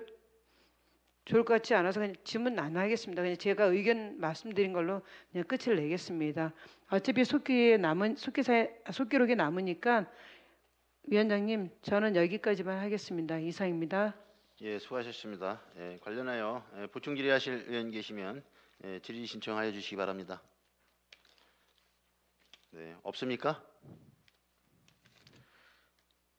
좋을 것 같지 않아서 그냥 질문 안 하겠습니다. 그냥 제가 의견 말씀드린 걸로 그냥 끝을 내겠습니다. 어차피 속기록에 남으니까 위원장님 저는 여기까지만 하겠습니다. 이상입니다. 예, 수고하셨습니다. 예, 관련하여 보충 질의하실 의원 계시면 질의 신청하여 주시기 바랍니다. 네, 없습니까?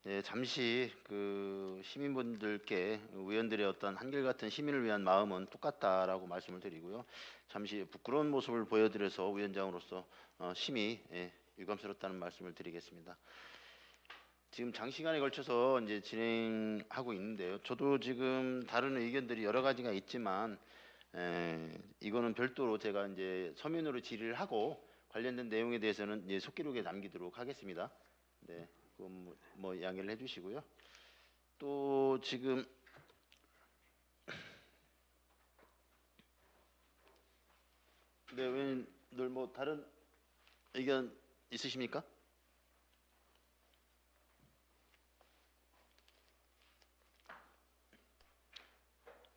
예, 잠시 그 시민분들께 의원들의 어떤 한결같은 시민을 위한 마음은 똑같다라고 말씀을 드리고요. 잠시 부끄러운 모습을 보여드려서 위원장으로서 심히 유감스럽다는 말씀을 드리겠습니다. 지금 장시간에 걸쳐서 이제 진행하고 있는데요. 저도 지금 다른 의견들이 여러 가지가 있지만 이거는 별도로 제가 이제 서면으로 질의를 하고 관련된 내용에 대해서는 이제 속기록에 남기도록 하겠습니다. 네. 뭐 양해를 해주시고요. 또 지금 네, 의원님들 뭐 다른 의견 있으십니까?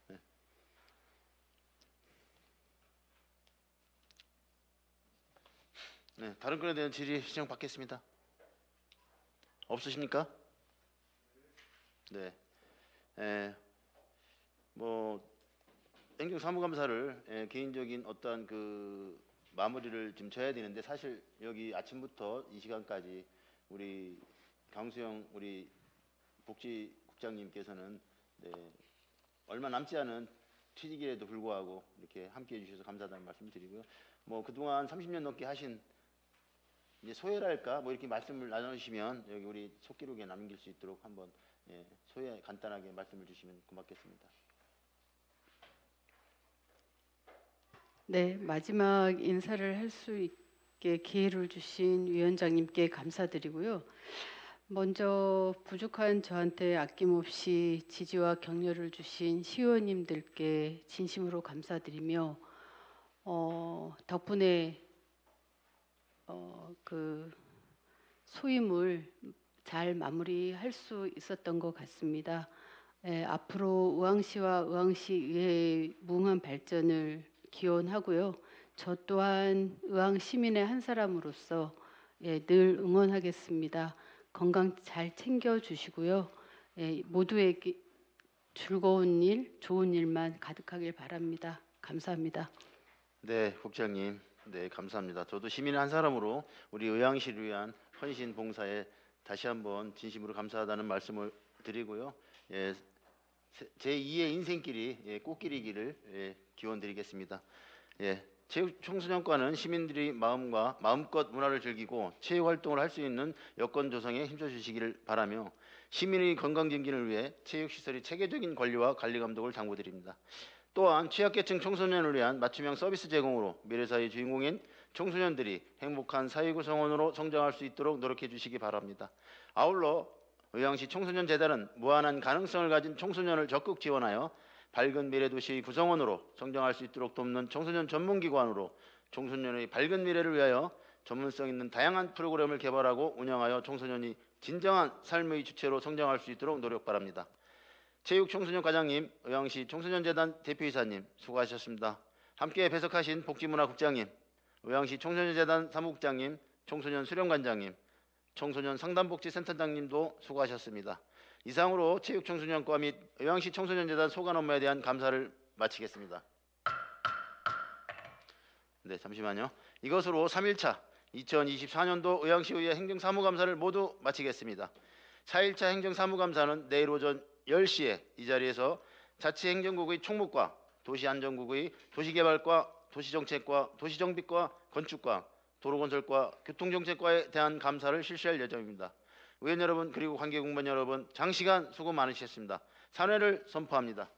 네. 네, 다른 건에 대한 질의 신청 받겠습니다. 없으십니까? 네. 뭐 행정사무감사를 개인적인 어떤 그 마무리를 지금 져야 되는데 사실 여기 아침부터 이 시간까지 우리 강수영 우리 복지국장님께서는 얼마 남지 않은 퇴직일에도 불구하고 이렇게 함께해 주셔서 감사하다는 말씀 드리고요. 뭐 그동안 30년 넘게 하신 이제 소회랄까 뭐 이렇게 말씀을 나누시면 여기 우리 속기록에 남길 수 있도록 한번 소회 간단하게 말씀을 주시면 고맙겠습니다. 네, 마지막 인사를 할 수 있게 기회를 주신 위원장님께 감사드리고요. 먼저 부족한 저한테 아낌없이 지지와 격려를 주신 시의원님들께 진심으로 감사드리며 덕분에 그 소임을 잘 마무리할 수 있었던 것 같습니다. 앞으로 의왕시와 의왕시의회의 무궁한 발전을 기원하고요. 저 또한 의왕 시민의 한 사람으로서 늘 응원하겠습니다. 건강 잘 챙겨주시고요. 모두에게 즐거운 일, 좋은 일만 가득하길 바랍니다. 감사합니다. 네, 국장님. 네, 감사합니다. 저도 시민의 한 사람으로 우리 의왕시를 위한 헌신 봉사에 다시 한번 진심으로 감사하다는 말씀을 드리고요. 제2의 인생길이 꽃길이기를 기원드리겠습니다. 체육 청소년과는 시민들이 마음껏 문화를 즐기고 체육 활동을 할 수 있는 여건 조성에 힘써 주시기를 바라며 시민의 건강 증진을 위해 체육 시설의 체계적인 관리와 관리 감독을 당부드립니다. 또한 취약계층 청소년을 위한 맞춤형 서비스 제공으로 미래사회 주인공인 청소년들이 행복한 사회 구성원으로 성장할 수 있도록 노력해 주시기 바랍니다. 아울러 의왕시 청소년재단은 무한한 가능성을 가진 청소년을 적극 지원하여 밝은 미래도시의 구성원으로 성장할 수 있도록 돕는 청소년 전문기관으로 청소년의 밝은 미래를 위하여 전문성 있는 다양한 프로그램을 개발하고 운영하여 청소년이 진정한 삶의 주체로 성장할 수 있도록 노력 바랍니다. 체육청소년 과장님, 의왕시 청소년재단 대표이사님 수고하셨습니다. 함께 배석하신 복지문화국장님, 의왕시 청소년재단 사무국장님, 청소년 수련관장님, 청소년 상담복지센터장님도 수고하셨습니다. 이상으로 체육청소년과 및 의왕시 청소년재단 소관 업무에 대한 감사를 마치겠습니다. 네, 잠시만요. 이것으로 3일차 2024년도 의왕시의회 행정사무감사를 모두 마치겠습니다. 4일차 행정사무감사는 내일 오전 10시에 이 자리에서 자치행정국의 총무과, 도시안전국의 도시개발과, 도시정책과, 도시정비과, 건축과, 도로건설과, 교통정책과에 대한 감사를 실시할 예정입니다. 의원 여러분 그리고 관계공무원 여러분 장시간 수고 많으셨습니다. 산회를 선포합니다.